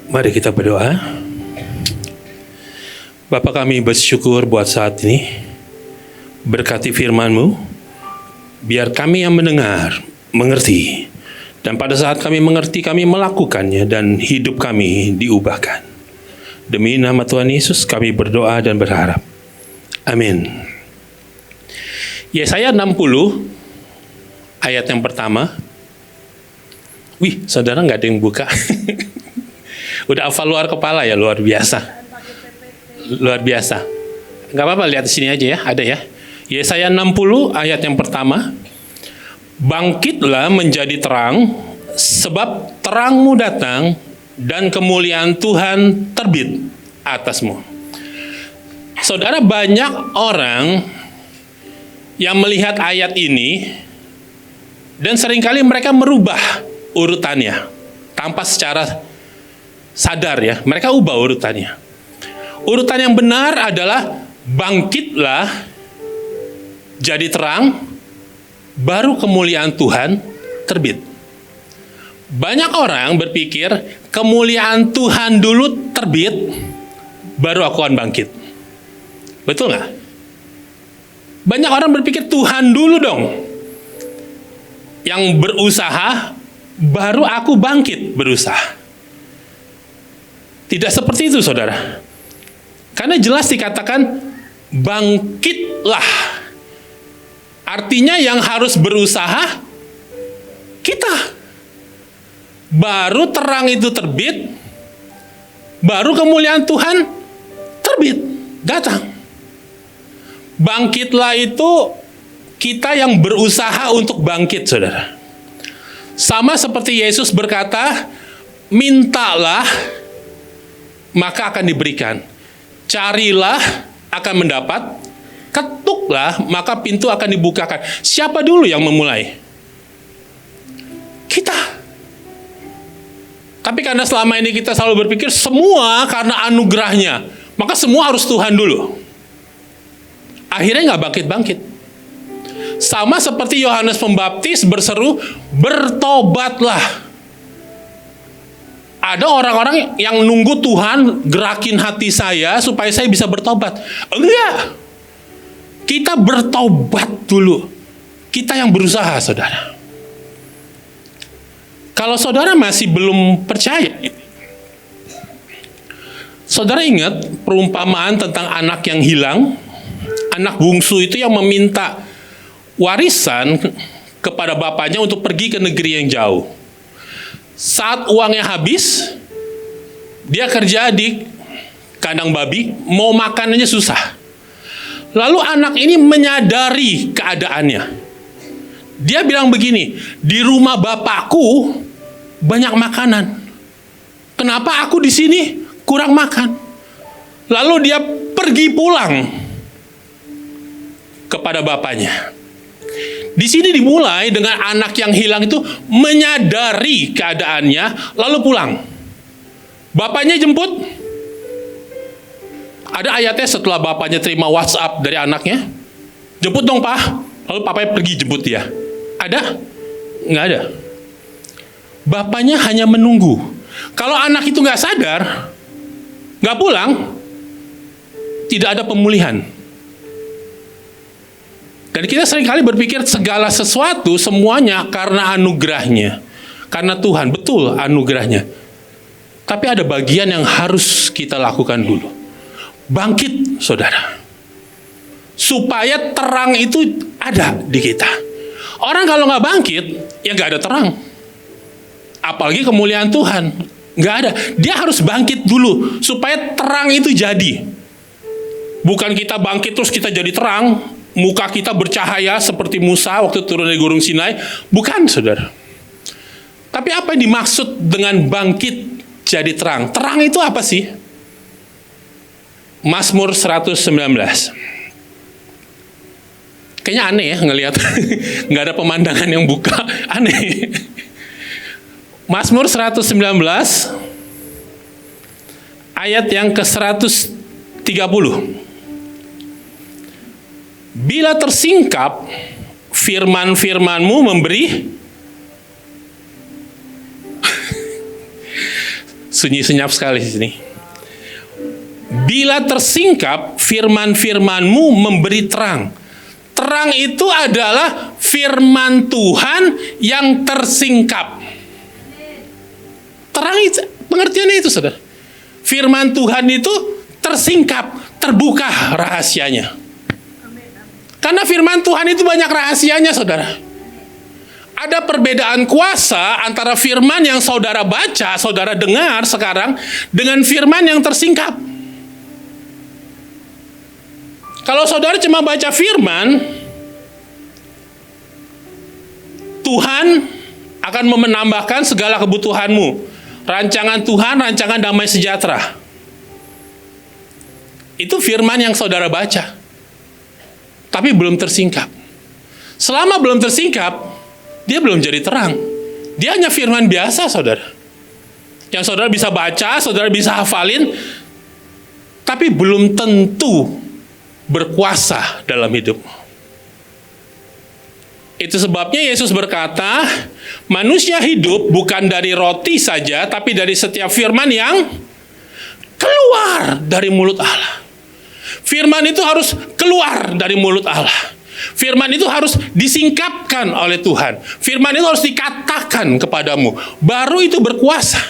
Mari kita berdoa. Bapa, kami bersyukur buat saat ini. Berkati firman-Mu, biar kami yang mendengar mengerti. Dan pada saat kami mengerti, kami melakukannya dan hidup kami diubahkan. Demi nama Tuhan Yesus kami berdoa dan berharap. Amin. Yesaya 60 ayat yang pertama. Wih, saudara nggak ada yang buka. Udah hafal luar kepala ya, luar biasa. Luar biasa. Nggak apa-apa, lihat di sini aja ya, ada ya. Yesaya 60 ayat yang pertama. Bangkitlah menjadi terang, sebab terangmu datang dan kemuliaan Tuhan terbit atasmu. Saudara, banyak orang yang melihat ayat ini dan seringkali mereka merubah urutannya tanpa secara sadar ya, mereka ubah urutannya. Urutan yang benar adalah bangkitlah jadi terang, baru kemuliaan Tuhan terbit. Banyak orang berpikir kemuliaan Tuhan dulu terbit, baru aku akan bangkit. Betul nggak? Banyak orang berpikir Tuhan dulu dong yang berusaha, baru aku bangkit berusaha. Tidak seperti itu, saudara. Karena jelas dikatakan bangkitlah. Artinya yang harus berusaha kita. Baru terang itu terbit, baru kemuliaan Tuhan terbit, datang. Bangkitlah itu kita yang berusaha untuk bangkit, saudara. Sama seperti Yesus berkata, mintalah, maka akan diberikan. Carilah, akan mendapat. Ketuklah, maka pintu akan dibukakan. Siapa dulu yang memulai? Kita. Tapi karena selama ini kita selalu berpikir semua karena anugerahnya, maka semua harus Tuhan dulu. Akhirnya nggak bangkit-bangkit. Sama seperti Yohanes Pembaptis berseru, bertobatlah. Ada orang-orang yang nunggu Tuhan gerakin hati saya supaya saya bisa bertobat. Enggak. Kita bertobat dulu. Kita yang berusaha, saudara. Kalau saudara masih belum percaya, saudara ingat perumpamaan tentang anak yang hilang? Anak bungsu itu yang meminta warisan kepada bapaknya untuk pergi ke negeri yang jauh. Saat uangnya habis, dia kerja di kandang babi, mau makan aja susah. Lalu anak ini menyadari keadaannya. Dia bilang begini, di rumah bapakku banyak makanan. Kenapa aku di sini kurang makan? Lalu dia pergi pulang kepada bapaknya. Di sini dimulai dengan anak yang hilang itu menyadari keadaannya, lalu pulang. Bapaknya jemput. Ada ayatnya setelah bapaknya terima WhatsApp dari anaknya, jemput dong Pak. Lalu papanya pergi jemput dia. Ada? Nggak ada. Bapaknya hanya menunggu. Kalau anak itu nggak sadar, nggak pulang, tidak ada pemulihan. Dan kita seringkali berpikir segala sesuatu semuanya karena anugerahnya. Karena Tuhan, betul anugerahnya. Tapi ada bagian yang harus kita lakukan dulu. Bangkit, saudara. Supaya terang itu ada di kita. Orang kalau nggak bangkit, ya nggak ada terang. Apalagi kemuliaan Tuhan. Nggak ada. Dia harus bangkit dulu, supaya terang itu jadi. Bukan kita bangkit terus kita jadi terang, muka kita bercahaya seperti Musa waktu turun dari Gunung Sinai. Bukan, saudara. Tapi apa yang dimaksud dengan bangkit jadi terang? Terang itu apa sih? Mazmur 119. Kayaknya aneh ya ngelihat nggak ada pemandangan yang buka, aneh. Mazmur 119 ayat yang ke-130. Bila tersingkap firman-firman-Mu memberi sunyi senyap sekali di sini. Bila tersingkap, firman-firman-Mu memberi terang. Terang itu adalah firman Tuhan yang tersingkap. Terang itu, pengertiannya itu, saudara. Firman Tuhan itu tersingkap, terbuka rahasianya. Karena firman Tuhan itu banyak rahasianya, saudara. Ada perbedaan kuasa antara firman yang saudara baca, saudara dengar sekarang, dengan firman yang tersingkap. Kalau saudara cuma baca firman, Tuhan akan menambahkan segala kebutuhanmu. Rancangan Tuhan, rancangan damai sejahtera. Itu firman yang saudara baca. Tapi belum tersingkap. Selama belum tersingkap, dia belum jadi terang. Dia hanya firman biasa, saudara. Yang saudara bisa baca, saudara bisa hafalin, tapi belum tentu berkuasa dalam hidupmu. Itu sebabnya Yesus berkata, manusia hidup bukan dari roti saja, tapi dari setiap firman yang keluar dari mulut Allah. Firman itu harus keluar dari mulut Allah. Firman itu harus disingkapkan oleh Tuhan. Firman itu harus dikatakan kepadamu. Baru itu berkuasa.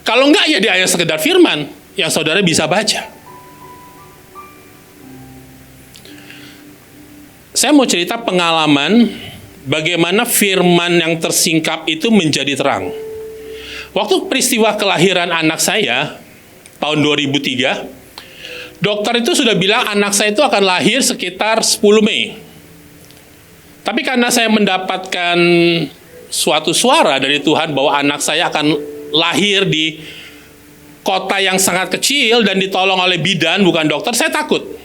Kalau enggak, ya dia hanya sekedar firman yang saudara bisa baca. Saya mau cerita pengalaman bagaimana firman yang tersingkap itu menjadi terang. Waktu peristiwa kelahiran anak saya, tahun 2003, dokter itu sudah bilang anak saya itu akan lahir sekitar 10 Mei. Tapi karena saya mendapatkan suatu suara dari Tuhan bahwa anak saya akan lahir di kota yang sangat kecil dan ditolong oleh bidan, bukan dokter, saya takut.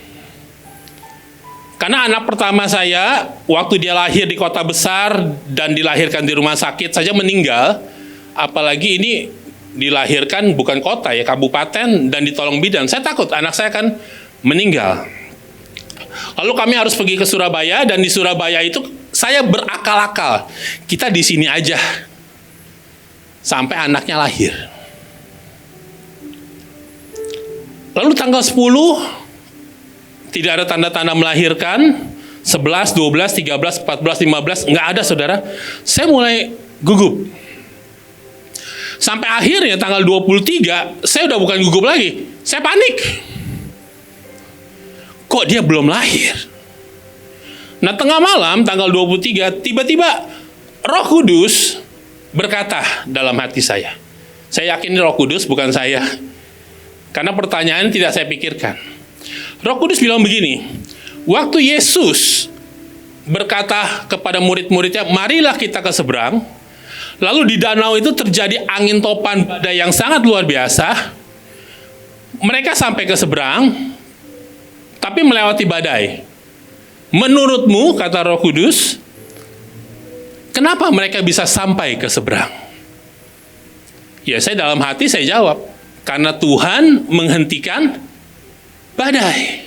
Karena anak pertama saya, waktu dia lahir di kota besar dan dilahirkan di rumah sakit saja meninggal, apalagi ini dilahirkan bukan kota ya, kabupaten dan ditolong bidan. Saya takut anak saya akan meninggal. Lalu kami harus pergi ke Surabaya, dan di Surabaya itu saya berakal-akal. Kita di sini aja sampai anaknya lahir. Lalu tanggal 10 tidak ada tanda-tanda melahirkan. 11, 12, 13, 14, 15 nggak ada, saudara. Saya mulai gugup. Sampai akhirnya tanggal 23 saya udah bukan gugup lagi, saya panik. Kok dia belum lahir? Nah, tengah malam tanggal 23 tiba-tiba Roh Kudus berkata dalam hati saya. Saya yakin Roh Kudus, bukan saya. Karena pertanyaan tidak saya pikirkan. Roh Kudus bilang begini, waktu Yesus berkata kepada murid-muridnya, marilah kita ke seberang, lalu di danau itu terjadi angin topan badai yang sangat luar biasa. Mereka sampai ke seberang, tapi melewati badai. Menurutmu, kata Roh Kudus, kenapa mereka bisa sampai ke seberang? Ya, saya dalam hati saya jawab, karena Tuhan menghentikan badai.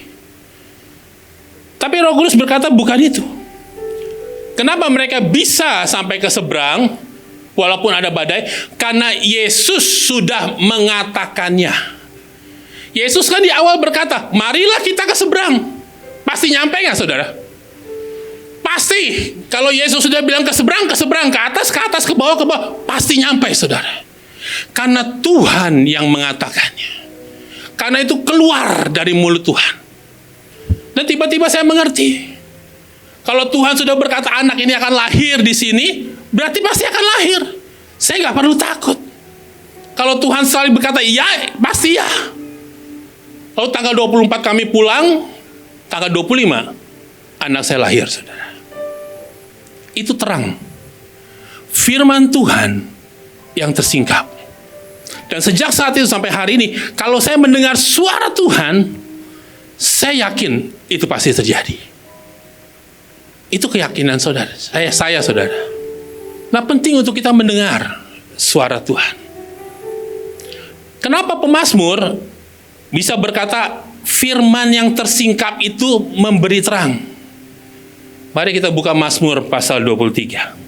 Tapi Roh Kudus berkata bukan itu. Kenapa mereka bisa sampai ke seberang walaupun ada badai? Karena Yesus sudah mengatakannya. Yesus kan di awal berkata, marilah kita ke seberang. Pasti nyampe nggak, saudara? Pasti. Kalau Yesus sudah bilang ke seberang, ke atas, ke bawah, pasti nyampe, saudara. Karena Tuhan yang mengatakannya. Karena itu keluar dari mulut Tuhan. Dan tiba-tiba saya mengerti. Kalau Tuhan sudah berkata anak ini akan lahir di sini, berarti pasti akan lahir. Saya nggak perlu takut. Kalau Tuhan selalu berkata iya, pasti ya. Lalu tanggal 24 kami pulang, tanggal 25 anak saya lahir, saudara. Itu terang. Firman Tuhan yang tersingkap. Dan sejak saat itu sampai hari ini, kalau saya mendengar suara Tuhan, saya yakin itu pasti terjadi. Itu keyakinan saudara. Saya saudara. Nah, penting untuk kita mendengar suara Tuhan. Kenapa pemazmur bisa berkata firman yang tersingkap itu memberi terang? Mari kita buka Mazmur pasal 23.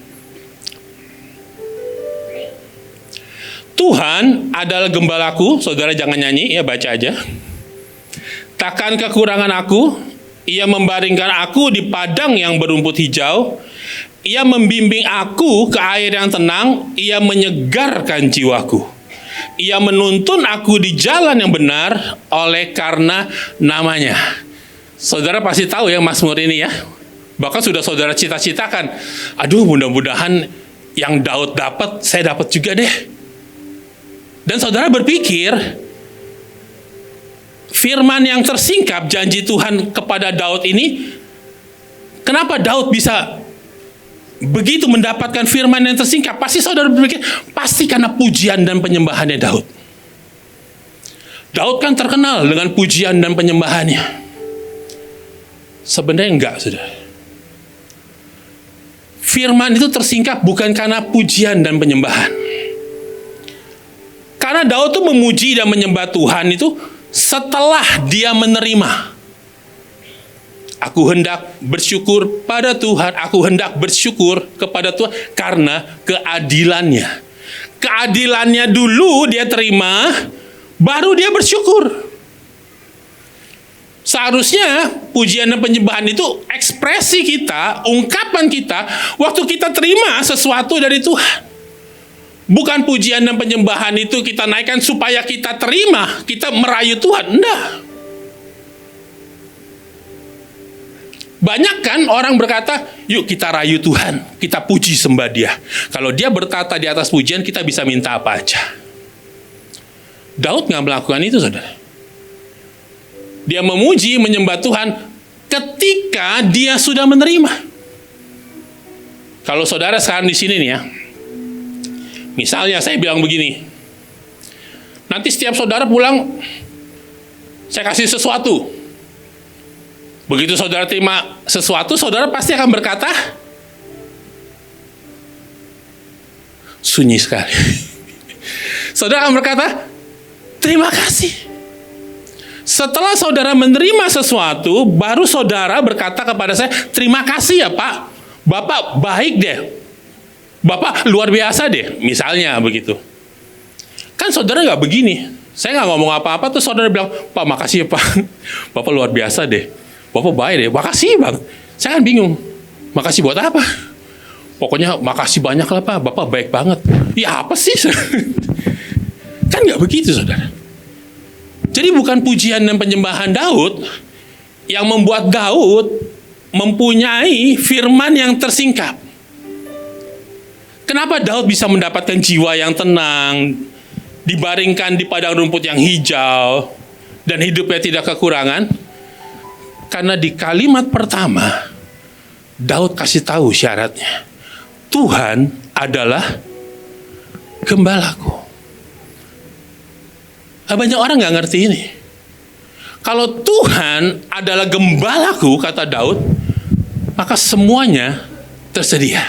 Tuhan adalah gembalaku, saudara jangan nyanyi, ya baca aja. Takkan kekurangan aku, ia membaringkan aku di padang yang berumput hijau, ia membimbing aku ke air yang tenang, ia menyegarkan jiwaku. Ia menuntun aku di jalan yang benar oleh karena namanya. Saudara pasti tahu ya Mazmur ini ya. Bahkan sudah saudara cita-citakan. Aduh, mudah-mudahan yang Daud dapat, saya dapat juga deh. Dan saudara berpikir, firman yang tersingkap janji Tuhan kepada Daud ini, kenapa Daud bisa begitu mendapatkan firman yang tersingkap? Pasti saudara berpikir, pasti karena pujian dan penyembahannya Daud. Daud kan terkenal dengan pujian dan penyembahannya. Sebenarnya enggak, saudara. Firman itu tersingkap bukan karena pujian dan penyembahan. Karena Daud tuh memuji dan menyembah Tuhan itu setelah dia menerima. Aku hendak bersyukur pada Tuhan, aku hendak bersyukur kepada Tuhan karena keadilannya. Keadilannya dulu dia terima, baru dia bersyukur. Seharusnya pujian dan penyembahan itu ekspresi kita, ungkapan kita, waktu kita terima sesuatu dari Tuhan. Bukan pujian dan penyembahan itu kita naikkan supaya kita terima, kita merayu Tuhan. Enggak. Banyak kan orang berkata, yuk kita rayu Tuhan, kita puji sembah dia. Kalau dia berkata di atas pujian, kita bisa minta apa aja. Daud nggak melakukan itu, saudara. Dia memuji, menyembah Tuhan ketika dia sudah menerima. Kalau saudara sekarang di sini nih ya, misalnya saya bilang begini, nanti setiap saudara pulang, saya kasih sesuatu. Begitu saudara terima sesuatu, saudara pasti akan berkata, sunyi sekali. Saudara akan berkata, terima kasih. Setelah saudara menerima sesuatu, baru saudara berkata kepada saya, terima kasih ya Pak, Bapak baik deh, Bapak luar biasa deh, misalnya begitu. Kan saudara nggak begini, saya nggak ngomong apa-apa, terus saudara bilang, Pak makasih ya Pak, Bapak luar biasa deh, Bapak baik deh, makasih Bang. Saya kan bingung, makasih buat apa? Pokoknya makasih banyak lah Pak, Bapak baik banget. Ya apa sih? Kan nggak begitu saudara. Jadi bukan pujian dan penyembahan Daud yang membuat Daud mempunyai firman yang tersingkap. Kenapa Daud bisa mendapatkan jiwa yang tenang, dibaringkan di padang rumput yang hijau, dan hidupnya tidak kekurangan? Karena di kalimat pertama, Daud kasih tahu syaratnya. Tuhan adalah gembalaku. Banyak orang nggak ngerti ini. Kalau Tuhan adalah gembalaku, kata Daud, maka semuanya tersedia.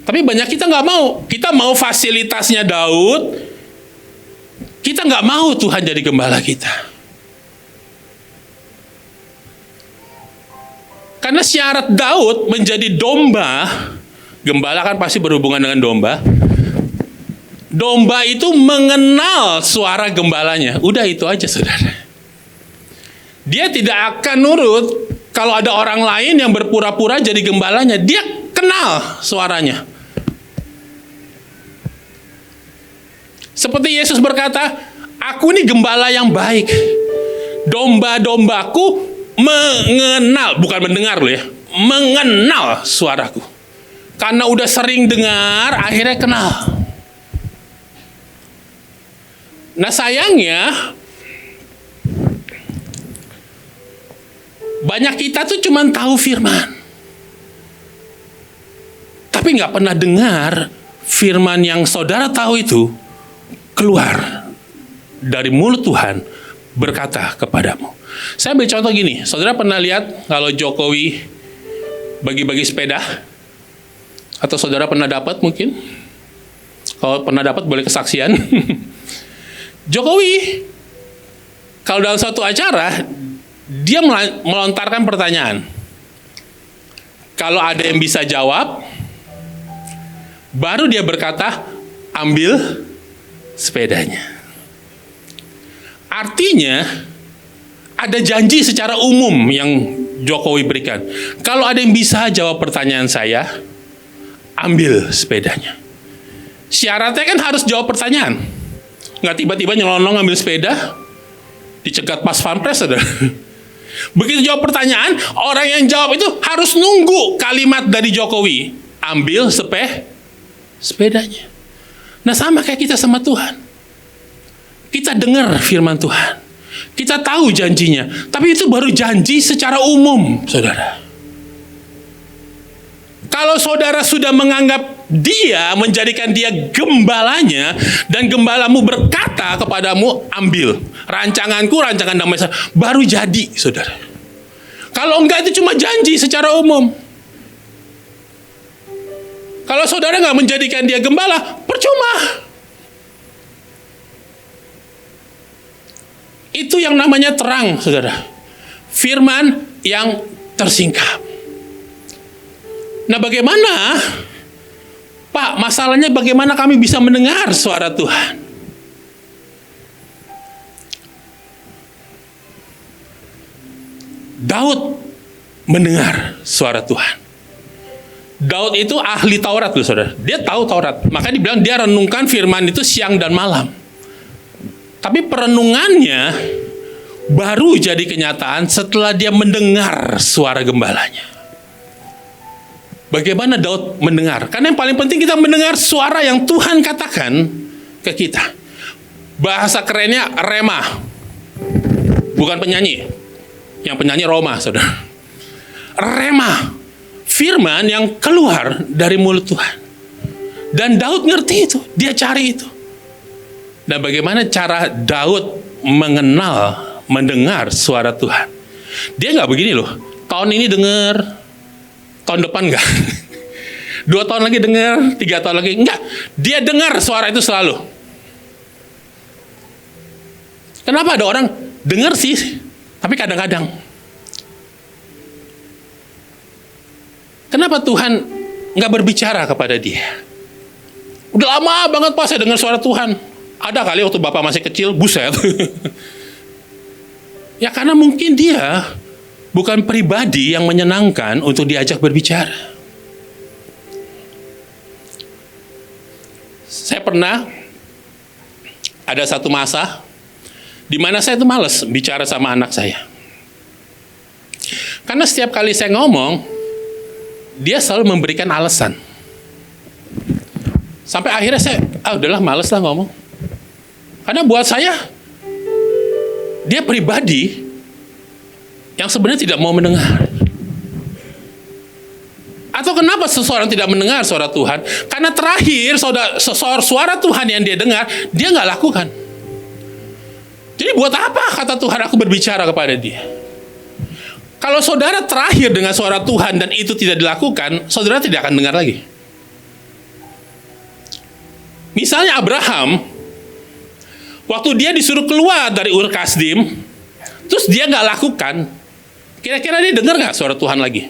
Tapi banyak kita nggak mau. Kita mau fasilitasnya Daud. Kita nggak mau Tuhan jadi gembala kita. Karena syarat Daud menjadi domba, gembala kan pasti berhubungan dengan domba. Domba itu mengenal suara gembalanya. Udah itu aja saudara. Dia tidak akan nurut kalau ada orang lain yang berpura-pura jadi gembalanya. Dia kenal suaranya. Seperti Yesus berkata, aku ini gembala yang baik. Domba-dombaku mengenal, bukan mendengar loh ya, mengenal suaraku. Karena udah sering dengar, akhirnya kenal. Nah sayangnya, banyak kita tuh cuma tahu firman, tapi nggak pernah dengar firman yang saudara tahu itu keluar dari mulut Tuhan berkata kepadamu. Saya ambil contoh gini, saudara pernah lihat kalau Jokowi bagi-bagi sepeda? Atau saudara pernah dapat mungkin? Kalau pernah dapat boleh kesaksian. Jokowi, kalau dalam suatu acara, dia melontarkan pertanyaan. Kalau ada yang bisa jawab, Baru dia berkata, ambil sepedanya. Artinya, ada janji secara umum yang Jokowi berikan. Kalau ada yang bisa jawab pertanyaan saya, ambil sepedanya. Syaratnya kan harus jawab pertanyaan. Nggak tiba-tiba nyelonong ambil sepeda, dicegat pas pampres, saudara. Begitu jawab pertanyaan, orang yang jawab itu harus nunggu kalimat dari Jokowi. Ambil sepedanya. Nah, sama kayak kita sama Tuhan. Kita dengar firman Tuhan. Kita tahu janjinya. Tapi itu baru janji secara umum, saudara. Kalau saudara sudah menganggap dia, menjadikan dia gembalanya, dan gembalamu berkata kepadamu, ambil. Rancanganku, rancangan damai saya. Baru jadi, saudara. Kalau enggak, itu cuma janji secara umum. Kalau saudara nggak menjadikan dia gembala, percuma. Itu yang namanya terang, saudara. Firman yang tersingkap. Nah, bagaimana? Pak, masalahnya bagaimana kami bisa mendengar suara Tuhan? Daud mendengar suara Tuhan. Daud itu ahli Taurat loh, saudara. Dia tahu Taurat. Maka dibilang dia renungkan firman itu siang dan malam. Tapi perenungannya baru jadi kenyataan setelah dia mendengar suara gembalanya. Bagaimana Daud mendengar? Karena yang paling penting kita mendengar suara yang Tuhan katakan ke kita. Bahasa kerennya rema. Bukan penyanyi. Yang penyanyi Roma, saudara. Rema. Firman yang keluar dari mulut Tuhan. Dan Daud ngerti itu. Dia cari itu. Nah, bagaimana cara Daud mendengar suara Tuhan? Dia nggak begini loh. Tahun ini dengar, tahun depan nggak. 2 tahun lagi dengar, 3 tahun lagi nggak. Dia dengar suara itu selalu. Kenapa ada orang dengar sih, tapi kadang-kadang? Kenapa Tuhan nggak berbicara kepada dia? Udah lama banget Pak saya dengar suara Tuhan. Ada kali waktu Bapak masih kecil, buset. Ya karena mungkin dia bukan pribadi yang menyenangkan untuk diajak berbicara. Saya pernah ada satu masa di mana saya itu malas bicara sama anak saya. Karena setiap kali saya ngomong, dia selalu memberikan alasan. Sampai akhirnya saya, udahlah males lah ngomong. Karena buat saya, dia pribadi yang sebenarnya tidak mau mendengar. Atau kenapa seseorang tidak mendengar suara Tuhan? Karena terakhir suara Tuhan yang dia dengar, dia nggak lakukan. Jadi buat apa kata Tuhan aku berbicara kepada dia? Kalau saudara terakhir dengan suara Tuhan dan itu tidak dilakukan, saudara tidak akan dengar lagi. Misalnya Abraham, waktu dia disuruh keluar dari Ur Kasdim, terus dia nggak lakukan, kira-kira dia dengar nggak suara Tuhan lagi?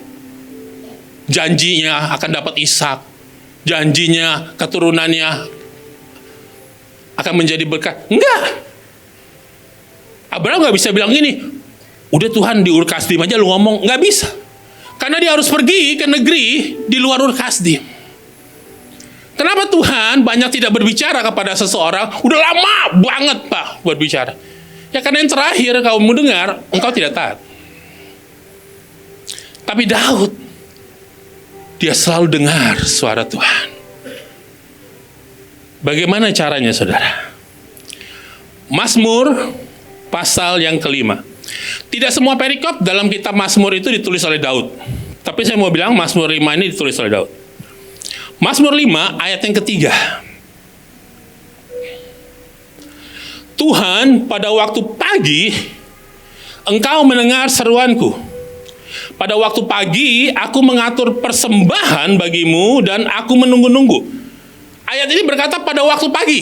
Janjinya akan dapat Ishak, janjinya keturunannya akan menjadi berkat. Enggak. Abraham nggak bisa bilang gini, udah Tuhan di Ur Kasdim aja lu ngomong, nggak bisa. Karena dia harus pergi ke negeri di luar Ur Kasdim. Kenapa Tuhan banyak tidak berbicara kepada seseorang? Udah lama banget Pak berbicara. Ya karena yang terakhir kau mendengar, engkau tidak taat. Tapi Daud, dia selalu dengar suara Tuhan. Bagaimana caranya saudara? Mazmur pasal yang kelima. Tidak semua perikop dalam kitab Mazmur itu ditulis oleh Daud. Tapi saya mau bilang Mazmur 5 ini ditulis oleh Daud. Mazmur 5 ayat yang ketiga. Tuhan, pada waktu pagi engkau mendengar seruanku. Pada waktu pagi aku mengatur persembahan bagimu dan aku menunggu-nunggu. Ayat ini berkata pada waktu pagi.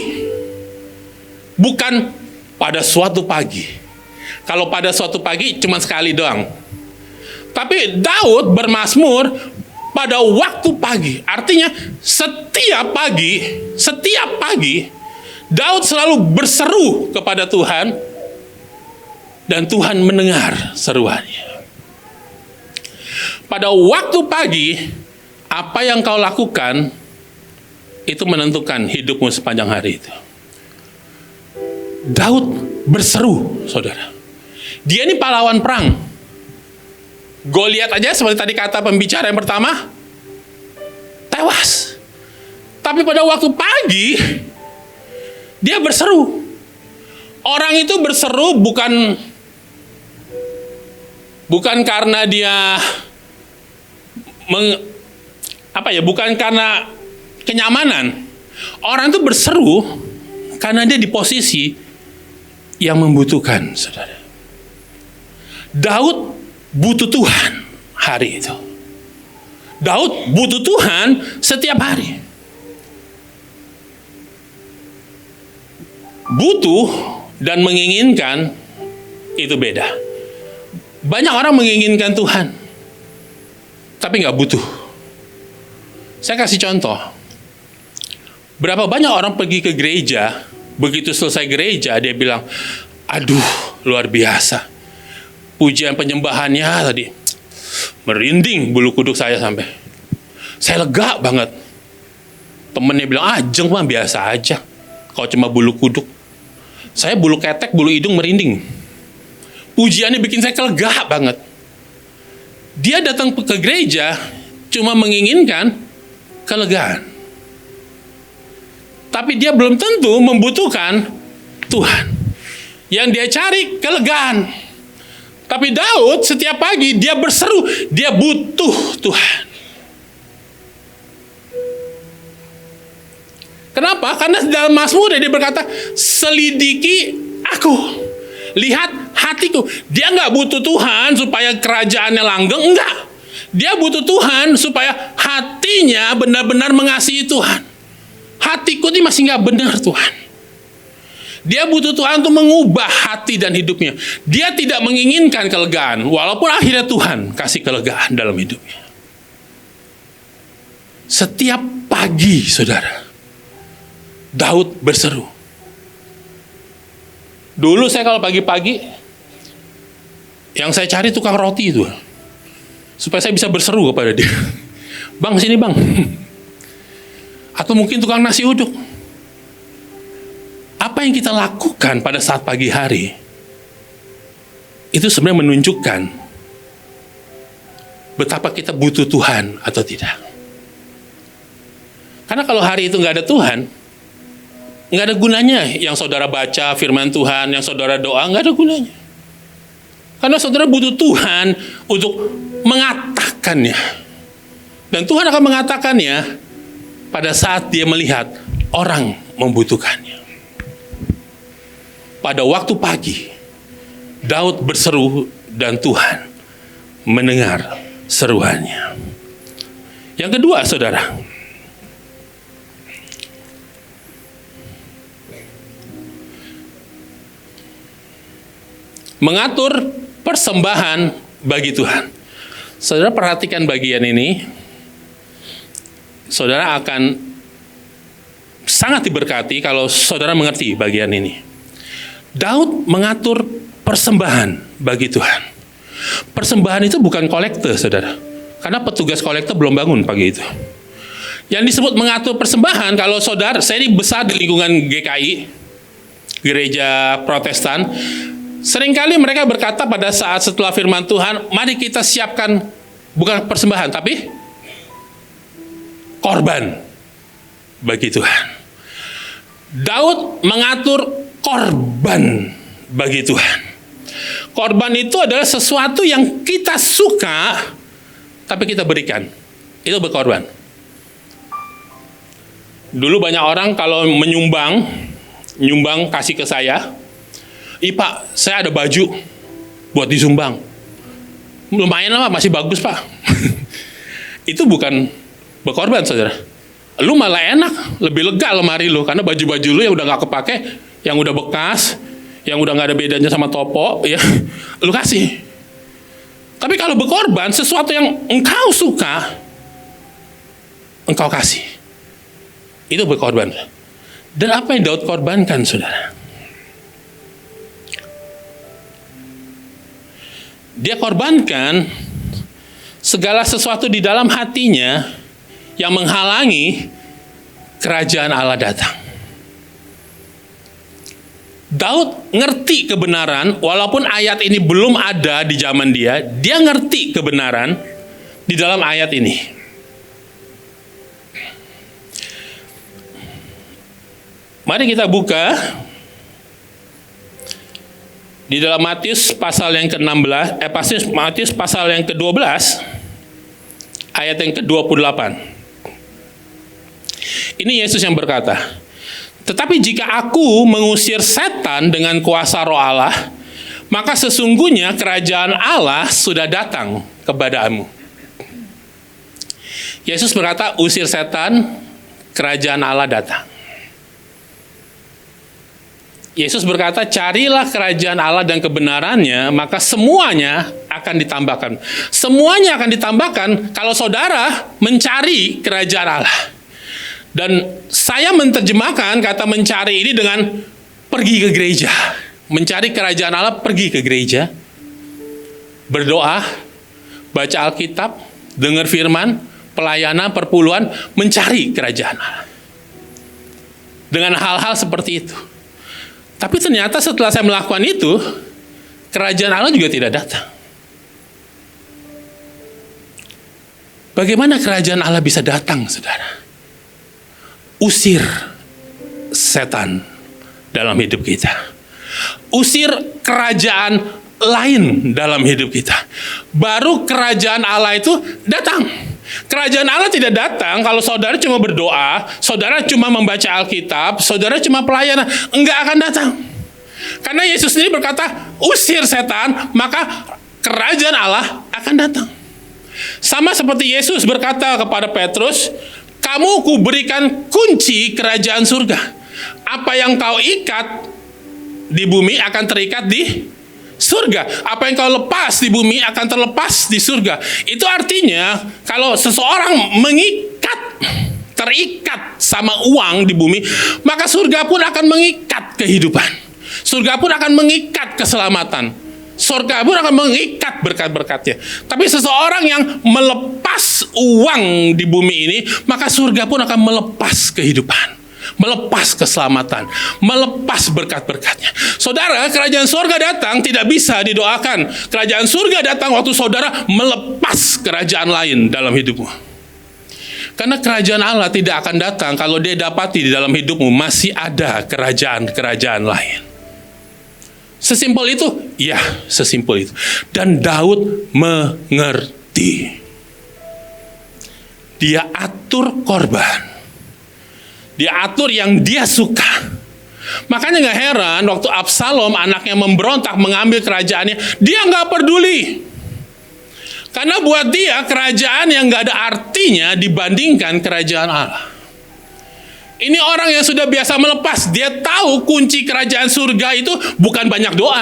Bukan pada suatu pagi. Kalau pada suatu pagi cuma sekali doang. Tapi Daud bermazmur pada waktu pagi. Artinya setiap pagi Daud selalu berseru kepada Tuhan dan Tuhan mendengar seruannya. Pada waktu pagi, apa yang kau lakukan itu menentukan hidupmu sepanjang hari itu. Daud berseru, saudara. Dia ini pahlawan perang. Goliat aja seperti tadi kata pembicara yang pertama, tewas. Tapi pada waktu pagi, dia berseru. Orang itu berseru bukan karena dia bukan karena kenyamanan. Orang itu berseru karena dia di posisi yang membutuhkan, saudara. Daud butuh Tuhan hari itu. Daud butuh Tuhan setiap hari. Butuh dan menginginkan itu beda. Banyak orang menginginkan Tuhan, tapi nggak butuh. Saya kasih contoh. Berapa banyak orang pergi ke gereja, begitu selesai gereja, dia bilang, aduh, luar biasa. Pujian penyembahannya tadi, merinding bulu kuduk saya sampai. Saya lega banget. Temennya bilang, jeng mah biasa aja. Kalau cuma bulu kuduk. Saya bulu ketek, bulu hidung merinding. Pujiannya bikin saya lega banget. Dia datang ke gereja cuma menginginkan kelegaan. Tapi dia belum tentu membutuhkan Tuhan. Yang dia cari kelegaan. Tapi Daud setiap pagi dia berseru, dia butuh Tuhan. Kenapa? Karena dalam Mazmur dia berkata, selidiki aku, lihat hatiku. Dia nggak butuh Tuhan supaya kerajaannya langgeng, enggak. Dia butuh Tuhan supaya hatinya benar-benar mengasihi Tuhan. Hatiku ini masih nggak benar, Tuhan. Dia butuh Tuhan untuk mengubah hati dan hidupnya. Dia tidak menginginkan kelegaan, walaupun akhirnya Tuhan kasih kelegaan dalam hidupnya. Setiap pagi, saudara, Daud berseru. Dulu saya kalau pagi-pagi, yang saya cari tukang roti itu, supaya saya bisa berseru kepada dia. Bang, sini bang. Atau mungkin tukang nasi uduk. Apa yang kita lakukan pada saat pagi hari, itu sebenarnya menunjukkan betapa kita butuh Tuhan atau tidak. Karena kalau hari itu nggak ada Tuhan, nggak ada gunanya yang saudara baca firman Tuhan, yang saudara doa, nggak ada gunanya. Karena saudara butuh Tuhan untuk mengatakannya. Dan Tuhan akan mengatakannya pada saat dia melihat orang membutuhkannya. Pada waktu pagi, Daud berseru dan Tuhan mendengar seruannya. Yang kedua, saudara, mengatur persembahan bagi Tuhan. Saudara perhatikan bagian ini, saudara akan sangat diberkati kalau saudara mengerti bagian ini. Daud mengatur persembahan bagi Tuhan. Persembahan itu bukan kolekte, saudara. Karena petugas kolekte belum bangun pagi itu. Yang disebut mengatur persembahan, kalau saudara, saya ini besar di lingkungan GKI, Gereja Protestan. Seringkali mereka berkata pada saat setelah firman Tuhan, mari kita siapkan bukan persembahan, tapi korban bagi Tuhan. Daud mengatur korban bagi Tuhan. Korban itu adalah sesuatu yang kita suka, tapi kita berikan. Itu berkorban. Dulu banyak orang kalau menyumbang kasih ke saya, Pak, saya ada baju buat disumbang. Lumayan lah, masih bagus Pak. Itu bukan berkorban, saudara. Lu malah enak, lebih lega lemari lu, karena baju-baju lu yang udah gak kepake, yang udah bekas, yang udah gak ada bedanya sama topo, ya, lu kasih. Tapi kalau berkorban, sesuatu yang engkau suka, engkau kasih. Itu berkorban. Dan apa yang Daud korbankan, saudara? Dia korbankan segala sesuatu di dalam hatinya yang menghalangi kerajaan Allah datang. Daud ngerti kebenaran, walaupun ayat ini belum ada di zaman dia ngerti kebenaran di dalam ayat ini. Mari kita buka di dalam Matius pasal yang ke-16, Matius pasal yang ke-12, ayat yang ke-28. Ini Yesus yang berkata, tetapi jika aku mengusir setan dengan kuasa Roh Allah, maka sesungguhnya kerajaan Allah sudah datang kepadamu. Yesus berkata, usir setan, kerajaan Allah datang. Yesus berkata, carilah kerajaan Allah dan kebenarannya, maka semuanya akan ditambahkan. Semuanya akan ditambahkan kalau saudara mencari kerajaan Allah. Dan saya menerjemahkan kata mencari ini dengan pergi ke gereja. Mencari kerajaan Allah, pergi ke gereja. Berdoa, baca Alkitab, dengar firman, pelayanan, perpuluhan, mencari kerajaan Allah. Dengan hal-hal seperti itu. Tapi ternyata setelah saya melakukan itu, kerajaan Allah juga tidak datang. Bagaimana kerajaan Allah bisa datang, saudara? Usir setan dalam hidup kita. Usir kerajaan lain dalam hidup kita. Baru kerajaan Allah itu datang. Kerajaan Allah tidak datang kalau saudara cuma berdoa, saudara cuma membaca Alkitab, saudara cuma pelayanan. Enggak akan datang. Karena Yesus sendiri berkata, usir setan, maka kerajaan Allah akan datang. Sama seperti Yesus berkata kepada Petrus, kamu kuberikan kunci kerajaan surga. Apa yang kau ikat di bumi akan terikat di surga. Apa yang kau lepas di bumi akan terlepas di surga. Itu artinya kalau seseorang terikat sama uang di bumi, maka surga pun akan mengikat kehidupan. Surga pun akan mengikat keselamatan. Surga pun akan mengikat berkat-berkatnya. Tapi seseorang yang melepas uang di bumi ini, maka surga pun akan melepas kehidupan, melepas keselamatan, melepas berkat-berkatnya. Saudara, kerajaan surga datang tidak bisa didoakan. Kerajaan surga datang waktu saudara melepas kerajaan lain dalam hidupmu. Karena kerajaan Allah tidak akan datang kalau dia dapati di dalam hidupmu masih ada kerajaan-kerajaan lain. Sesimpel itu? Ya, sesimpel itu. Dan Daud mengerti. Dia atur korban. Dia atur yang dia suka. Makanya gak heran waktu Absalom anaknya memberontak mengambil kerajaannya, dia gak peduli. Karena buat dia kerajaan yang gak ada artinya dibandingkan kerajaan Allah. Ini orang yang sudah biasa melepas. Dia tahu kunci kerajaan surga itu bukan banyak doa.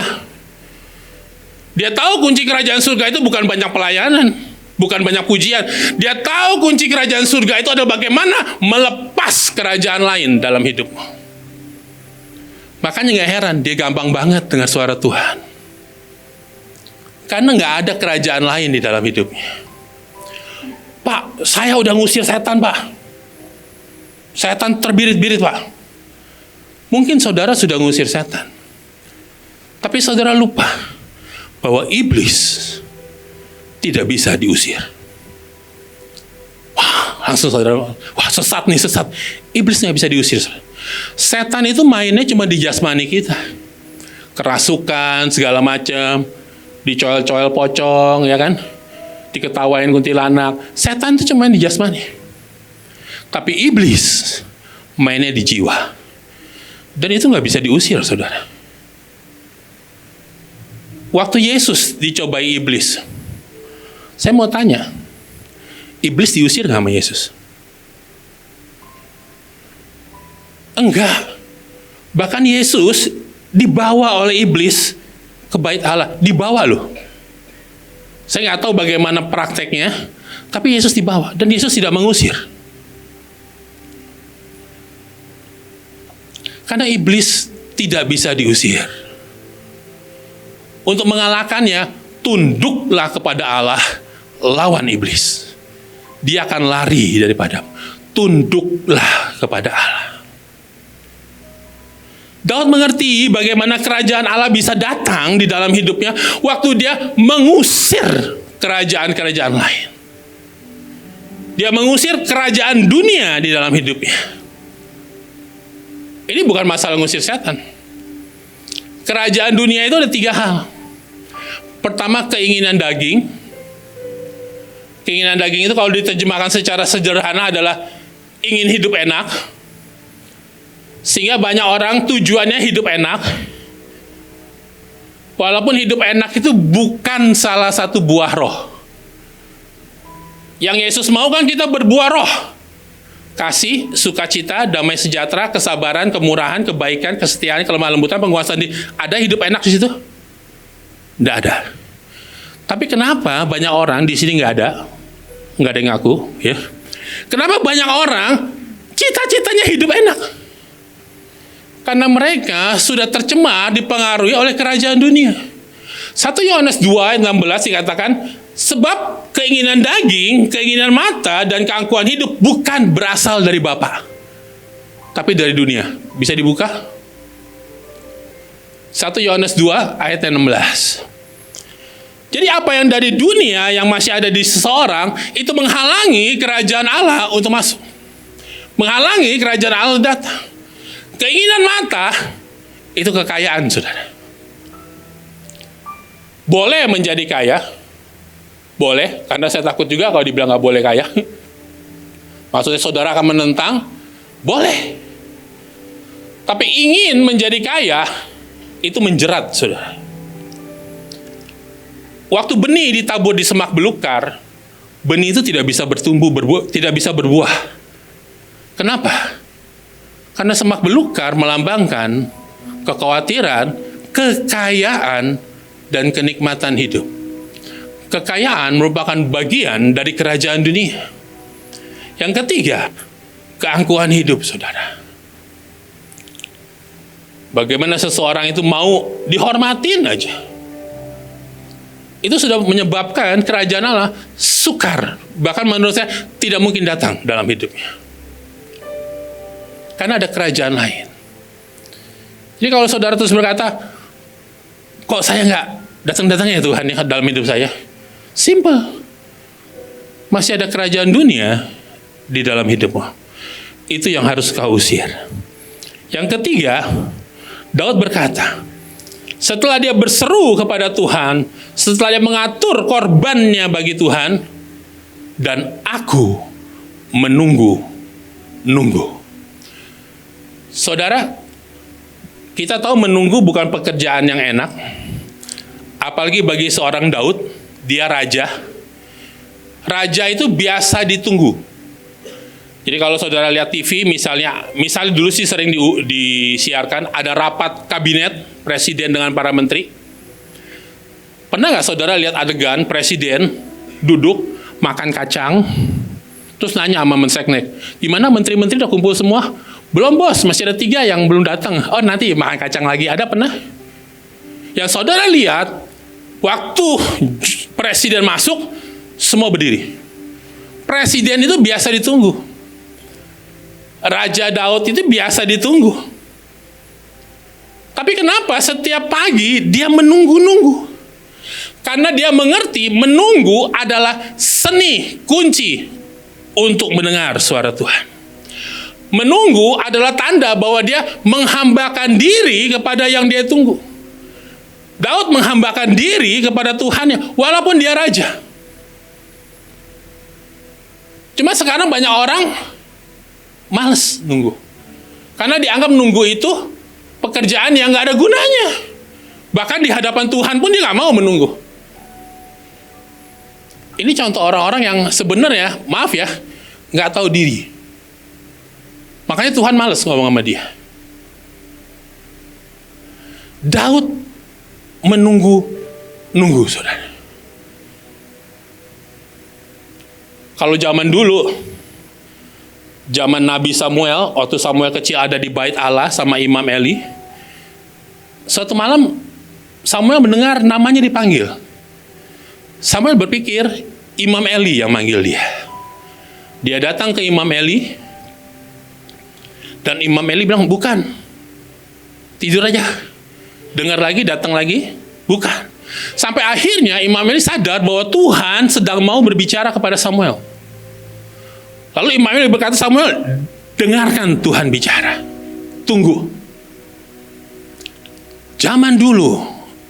Dia tahu kunci kerajaan surga itu bukan banyak pelayanan, bukan banyak pujian. Dia tahu kunci kerajaan surga itu adalah bagaimana melepas kerajaan lain dalam hidupmu. Makanya gak heran dia gampang banget dengar suara Tuhan. Karena gak ada kerajaan lain di dalam hidupnya. Pak, saya udah ngusir setan, Pak. Setan terbirit-birit, Pak. Mungkin saudara sudah ngusir setan. Tapi saudara lupa bahwa iblis tidak bisa diusir. Wah, langsung saudara, wah sesat nih, sesat. Iblis nggak bisa diusir. Setan itu mainnya cuma di jasmani kita. Kerasukan, segala macam. Dicoel-coel pocong, ya kan? Diketawain kuntilanak. Setan itu cuma di jasmani. Tapi iblis mainnya di jiwa. Dan itu nggak bisa diusir, saudara. Waktu Yesus dicobai iblis, saya mau tanya, iblis diusir nggak sama Yesus? Enggak. Bahkan Yesus dibawa oleh iblis ke bait Allah. Dibawa loh. Saya nggak tahu bagaimana prakteknya, tapi Yesus dibawa. Dan Yesus tidak mengusir. Karena iblis tidak bisa diusir. Untuk mengalahkannya, tunduklah kepada Allah, lawan iblis. Dia akan lari daripadamu. Tunduklah kepada Allah. Daud mengerti bagaimana kerajaan Allah bisa datang di dalam hidupnya waktu dia mengusir kerajaan-kerajaan lain. Dia mengusir kerajaan dunia di dalam hidupnya. Ini bukan masalah mengusir setan. Kerajaan dunia itu ada 3 hal. Pertama, keinginan daging. Keinginan daging itu kalau diterjemahkan secara sederhana adalah ingin hidup enak. Sehingga banyak orang tujuannya hidup enak. Walaupun hidup enak itu bukan salah satu buah roh. Yang Yesus mau kan kita berbuah roh. Kasih, sukacita, damai sejahtera, kesabaran, kemurahan, kebaikan, kesetiaan, kelemah lembutan, penguasaan diri. Ada hidup enak di situ? Tidak ada. Tapi kenapa banyak orang di sini nggak ada? Nggak ada yang ngaku, ya. Kenapa banyak orang cita-citanya hidup enak? Karena mereka sudah tercemar, dipengaruhi oleh kerajaan dunia. 1 Yohanes 2 ayat 16 dikatakan, sebab keinginan daging, keinginan mata, dan keangkuhan hidup bukan berasal dari Bapa, tapi dari dunia. Bisa dibuka? 1 Yohanes 2 ayat 16. Jadi apa yang dari dunia yang masih ada di seseorang, itu menghalangi kerajaan Allah untuk masuk. Menghalangi kerajaan Allah datang. Keinginan mata, itu kekayaan, saudara. Boleh menjadi kaya, boleh, karena saya takut juga kalau dibilang nggak boleh kaya. Maksudnya saudara akan menentang, boleh. Tapi ingin menjadi kaya, itu menjerat, saudara. Waktu benih ditabur di semak belukar, benih itu tidak bisa bertumbuh, tidak bisa berbuah. Kenapa? Karena semak belukar melambangkan kekhawatiran, kekayaan, dan kenikmatan hidup. Kekayaan merupakan bagian dari kerajaan dunia. Yang ketiga, keangkuhan hidup, saudara. Bagaimana seseorang itu mau dihormatin aja. Itu sudah menyebabkan kerajaan Allah sukar. Bahkan menurut saya tidak mungkin datang dalam hidupnya. Karena ada kerajaan lain. Jadi kalau saudara terus berkata, kok saya nggak datang-datang ya Tuhan ya dalam hidup saya? Simple. Masih ada kerajaan dunia di dalam hidupmu. Itu yang harus kau usir. Yang ketiga, Daud berkata, setelah dia berseru kepada Tuhan, setelah dia mengatur korbannya bagi Tuhan, dan aku menunggu. Saudara, kita tahu menunggu bukan pekerjaan yang enak. Apalagi bagi seorang Daud, dia raja. Raja itu biasa ditunggu. Jadi kalau saudara lihat TV, misalnya dulu sih sering disiarkan, ada rapat kabinet presiden dengan para menteri. Pernah nggak saudara lihat adegan presiden duduk makan kacang, terus nanya sama Menseknek, gimana menteri-menteri udah kumpul semua? Belum bos, masih ada 3 yang belum datang. Oh nanti makan kacang lagi, ada pernah? Yang saudara lihat, waktu presiden masuk, semua berdiri. Presiden itu biasa ditunggu. Raja Daud itu biasa ditunggu. Tapi kenapa setiap pagi dia menunggu-nunggu? Karena dia mengerti menunggu adalah seni kunci untuk mendengar suara Tuhan. Menunggu adalah tanda bahwa dia menghambakan diri kepada yang dia tunggu. Daud menghambakan diri kepada Tuhannya, walaupun dia raja. Cuma sekarang banyak orang males nunggu. Karena dianggap nunggu itu pekerjaan yang gak ada gunanya. Bahkan di hadapan Tuhan pun dia gak mau menunggu. Ini contoh orang-orang yang sebenarnya, maaf ya, gak tahu diri. Makanya Tuhan males ngomong sama dia. Daud menunggu, saudara. Kalau zaman dulu, Zaman Nabi Samuel, waktu Samuel kecil ada di bait Allah sama Imam Eli. Suatu malam Samuel mendengar namanya dipanggil. Samuel berpikir Imam Eli yang manggil dia. Dia datang ke Imam Eli, dan Imam Eli bilang, bukan, tidur aja. Dengar lagi, datang lagi, bukan. Sampai akhirnya Imam Eli sadar bahwa Tuhan sedang mau berbicara kepada Samuel. Lalu Imam Eli berkata, Samuel, dengarkan Tuhan bicara. Tunggu. Zaman dulu,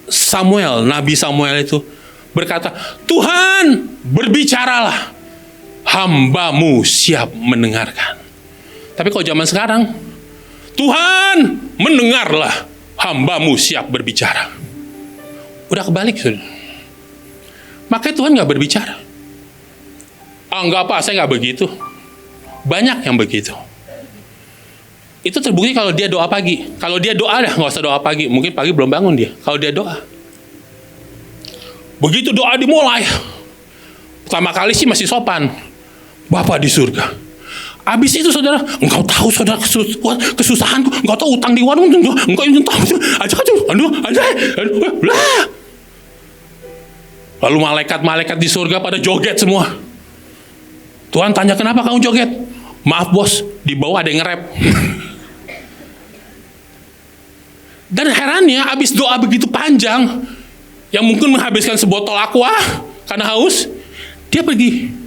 Samuel, Nabi Samuel itu berkata, Tuhan, berbicaralah. Hambamu siap mendengarkan. Tapi kalau zaman sekarang, Tuhan, mendengarlah. Hambamu siap berbicara. Udah kebalik, saudara. Makanya Tuhan gak berbicara. Enggak apa, saya gak begitu. Banyak yang begitu. Itu terbukti kalau dia doa pagi. Kalau dia doa dah, gak usah doa pagi. Mungkin pagi belum bangun dia. Kalau dia doa. Begitu doa dimulai. Pertama kali sih masih sopan. Bapa di surga. Habis itu saudara, engkau tahu saudara kesusahanku. Engkau tahu utang di warung. Engkau ingin tahu. Aduh. Lalu malaikat-malaikat di surga pada joget semua. Tuhan tanya, kenapa kamu joget? Maaf bos, di bawah ada yang nge-rap. Dan herannya, habis doa begitu panjang, yang mungkin menghabiskan sebotol aqua karena haus, dia pergi.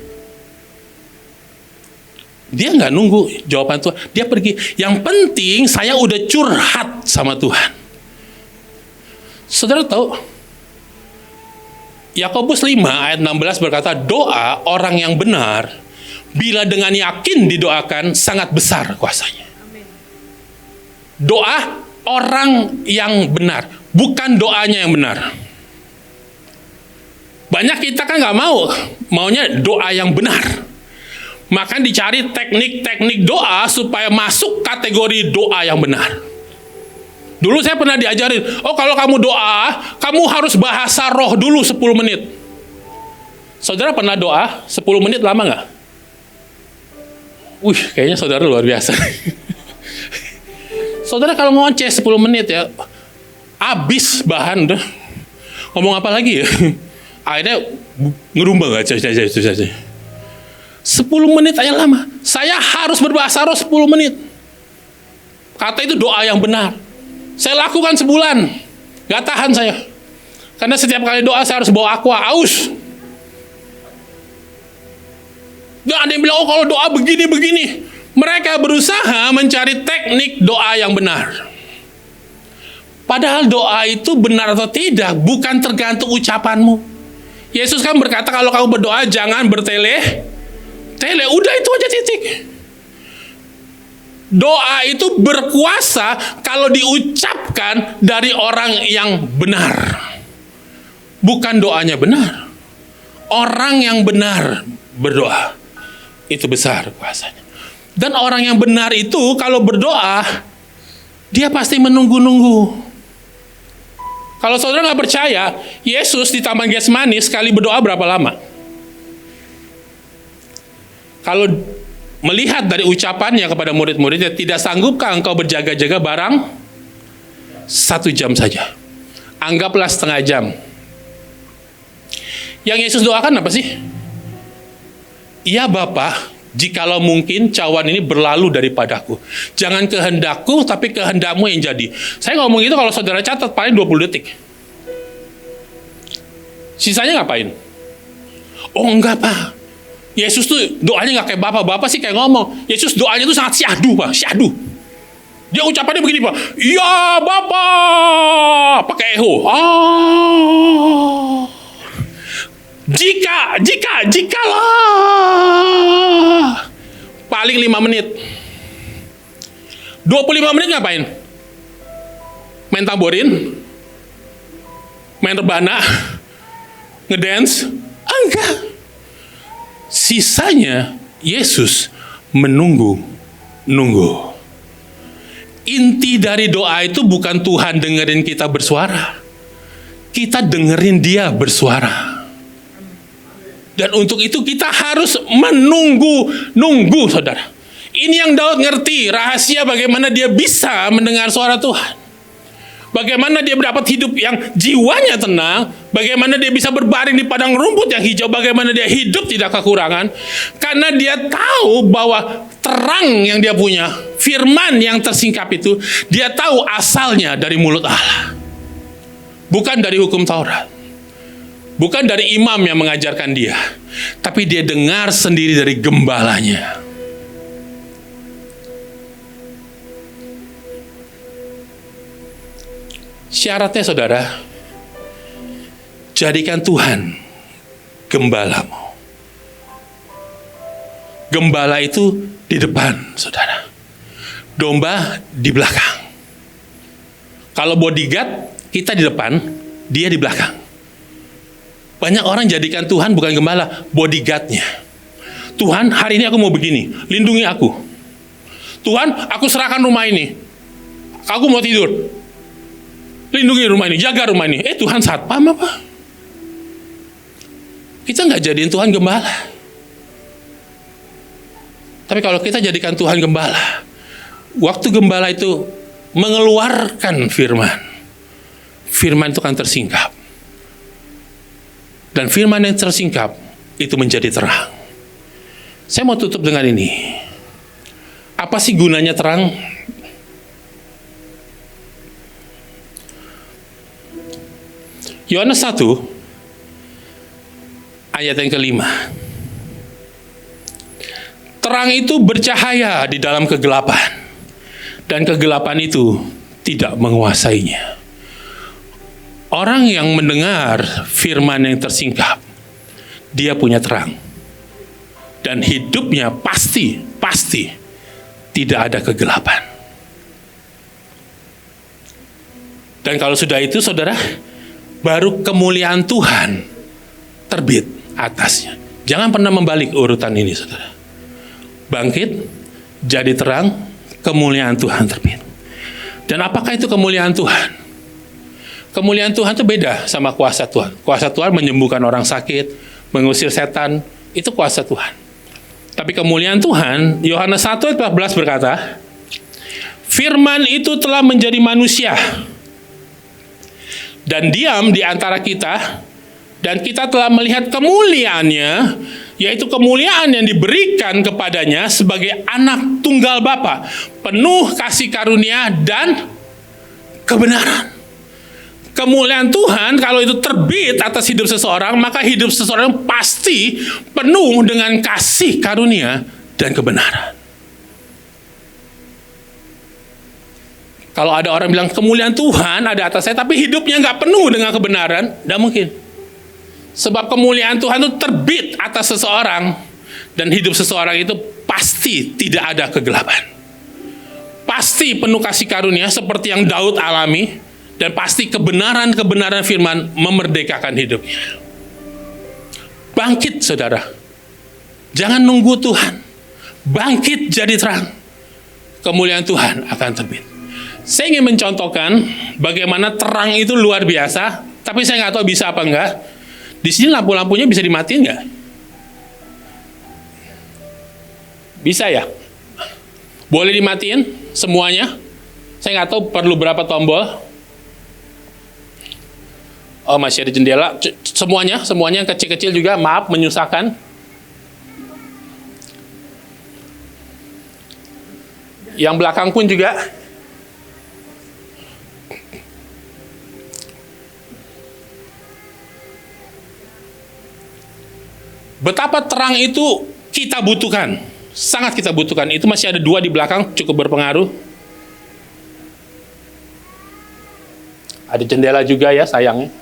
Dia nggak nunggu jawaban Tuhan, dia pergi. Yang penting saya udah curhat sama Tuhan. Saudara tahu, Yakobus 5 ayat 16 berkata, doa orang yang benar bila dengan yakin didoakan sangat besar kuasanya. Doa orang yang benar, bukan doanya yang benar. Banyak kita kan nggak maunya doa yang benar. Maka dicari teknik-teknik doa supaya masuk kategori doa yang benar. Dulu saya pernah diajarin, kalau kamu doa, kamu harus bahasa roh dulu 10 menit. Saudara pernah doa 10 menit lama nggak? Kayaknya saudara luar biasa. Saudara kalau ngoceh 10 menit ya, habis bahan udah. Ngomong apa lagi ya? Akhirnya ngerumbang aja. 10 menit aja lama. Saya harus berbahasa roh 10 menit. Kata itu doa yang benar. Saya lakukan sebulan. Gak tahan saya. Karena setiap kali doa saya harus bawa aqua, aus. Dan ada yang bilang, kalau doa begini-begini. Mereka berusaha mencari teknik doa yang benar. Padahal doa itu benar atau tidak bukan tergantung ucapanmu. Yesus kan berkata, kalau kamu berdoa jangan bertele-tele. Udah itu aja, titik. Doa itu berkuasa kalau diucapkan dari orang yang benar. Bukan doanya benar. Orang yang benar berdoa. Itu besar kuasanya. Dan orang yang benar itu kalau berdoa, dia pasti menunggu-nunggu. Kalau saudara nggak percaya, Yesus di Taman Getsemani sekali berdoa berapa lama? Kalau melihat dari ucapannya kepada murid-muridnya, tidak sanggupkah engkau berjaga-jaga barang 1 jam saja? Anggaplah setengah jam. Yang Yesus doakan apa sih? Ya Bapa, jikalau mungkin cawan ini berlalu daripadaku. Jangan kehendakku, tapi kehendakmu yang jadi. Saya ngomong itu kalau saudara catat paling 20 detik. Sisanya ngapain? Enggak Pak. Yesus tuh doanya nggak kayak Bapak. Bapak sih kayak ngomong. Yesus doanya tuh sangat syahdu Pak. Syahdu. Dia ucapannya begini Pak. Ya Bapak. Pakai eho. Jikalah. Paling 5 menit. 25 menit ngapain? Main tamborin? Main rebana? Ngedance? Enggak. Sisanya Yesus menunggu. Inti dari doa itu bukan Tuhan dengerin kita bersuara. Kita dengerin dia bersuara. Dan untuk itu kita harus menunggu, saudara. Ini yang Daud ngerti, rahasia bagaimana dia bisa mendengar suara Tuhan. Bagaimana dia mendapat hidup yang jiwanya tenang, bagaimana dia bisa berbaring di padang rumput yang hijau, bagaimana dia hidup tidak kekurangan, karena dia tahu bahwa terang yang dia punya, firman yang tersingkap itu, dia tahu asalnya dari mulut Allah. Bukan dari hukum Taurat. Bukan dari imam yang mengajarkan dia, tapi dia dengar sendiri dari gembalanya. Syaratnya saudara, jadikan Tuhan gembalamu. Gembala itu di depan, saudara. Domba di belakang. Kalau bodyguard, kita di depan, dia di belakang. Banyak orang jadikan Tuhan bukan gembala, bodyguardnya. Tuhan, hari ini aku mau begini, lindungi aku. Tuhan, aku serahkan rumah ini. Aku mau tidur. Lindungi rumah ini, jaga rumah ini. Tuhan satpam apa? Kita nggak jadiin Tuhan gembala. Tapi kalau kita jadikan Tuhan gembala, waktu gembala itu mengeluarkan firman, firman itu akan tersingkap. Dan firman yang tersingkap itu menjadi terang. Saya mau tutup dengan ini. Apa sih gunanya terang? Yohanes 1 ayat yang kelima. Terang itu bercahaya di dalam kegelapan, dan kegelapan itu tidak menguasainya. Orang yang mendengar firman yang tersingkap, dia punya terang. Dan hidupnya pasti tidak ada kegelapan. Dan kalau sudah itu, saudara, baru kemuliaan Tuhan terbit atasnya. Jangan pernah membalik urutan ini, saudara. Bangkit, jadi terang, kemuliaan Tuhan terbit. Dan apakah itu kemuliaan Tuhan? Kemuliaan Tuhan itu beda sama kuasa Tuhan. Kuasa Tuhan menyembuhkan orang sakit, mengusir setan, itu kuasa Tuhan. Tapi kemuliaan Tuhan, Yohanes 1 ayat 14 berkata, firman itu telah menjadi manusia dan diam di antara kita, dan kita telah melihat kemuliaannya, yaitu kemuliaan yang diberikan kepadanya sebagai anak tunggal Bapa, penuh kasih karunia dan kebenaran. Kemuliaan Tuhan kalau itu terbit atas hidup seseorang, maka hidup seseorang pasti penuh dengan kasih karunia dan kebenaran. Kalau ada orang bilang kemuliaan Tuhan ada atas saya, tapi hidupnya nggak penuh dengan kebenaran, tidak mungkin. Sebab kemuliaan Tuhan itu terbit atas seseorang, dan hidup seseorang itu pasti tidak ada kegelapan. Pasti penuh kasih karunia seperti yang Daud alami, dan pasti kebenaran-kebenaran firman memerdekakan hidupnya. Bangkit, saudara. Jangan nunggu Tuhan. Bangkit jadi terang. Kemuliaan Tuhan akan terbit. Saya ingin mencontohkan bagaimana terang itu luar biasa, tapi saya nggak tahu bisa apa enggak. Di sini lampu-lampunya bisa dimatiin nggak? Bisa ya? Boleh dimatiin semuanya? Saya nggak tahu perlu berapa tombol. Oh, masih ada jendela. Semuanya yang kecil-kecil juga, maaf menyusahkan. Yang belakang pun juga. Betapa terang itu kita butuhkan. Sangat kita butuhkan. Itu masih ada 2 di belakang, cukup berpengaruh. Ada jendela juga ya, sayangnya.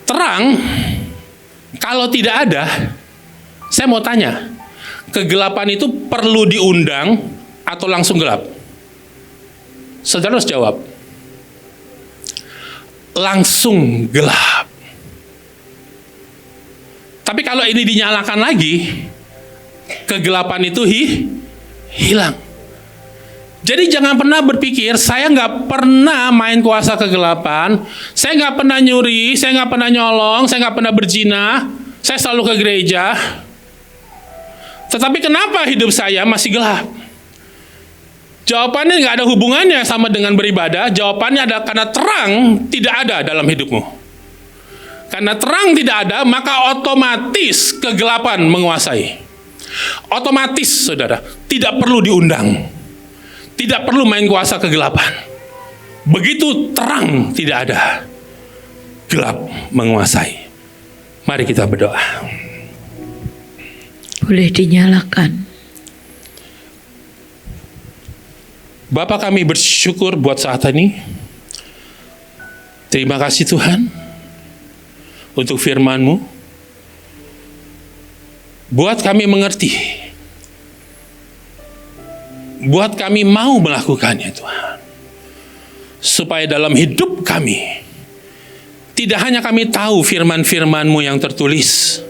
Terang, kalau tidak ada, saya mau tanya, kegelapan itu perlu diundang atau langsung gelap? Saudara harus jawab. Langsung gelap. Tapi kalau ini dinyalakan lagi, kegelapan itu hilang. Jadi jangan pernah berpikir, saya nggak pernah main kuasa kegelapan, saya nggak pernah nyuri, saya nggak pernah nyolong, saya nggak pernah berzina, saya selalu ke gereja. Tetapi kenapa hidup saya masih gelap? Jawabannya nggak ada hubungannya sama dengan beribadah. Jawabannya adalah karena terang tidak ada dalam hidupmu. Karena terang tidak ada, maka otomatis kegelapan menguasai. Otomatis, saudara, tidak perlu diundang. Tidak perlu main kuasa kegelapan. Begitu terang tidak ada, gelap menguasai. Mari kita berdoa. Boleh dinyalakan. Bapa, kami bersyukur buat saat ini. Terima kasih Tuhan untuk firman-Mu. Buat kami mengerti. Buat kami mau melakukannya Tuhan. Supaya dalam hidup kami, tidak hanya kami tahu firman-firman-Mu yang tertulis,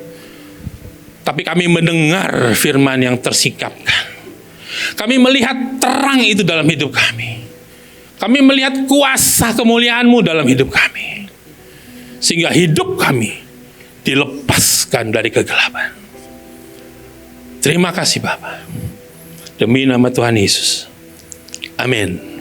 tapi kami mendengar firman yang tersingkapkan. Kami melihat terang itu dalam hidup kami. Kami melihat kuasa kemuliaan-Mu dalam hidup kami. Sehingga hidup kami dilepaskan dari kegelapan. Terima kasih Bapa. Demi nama Tuhan Yesus. Amin.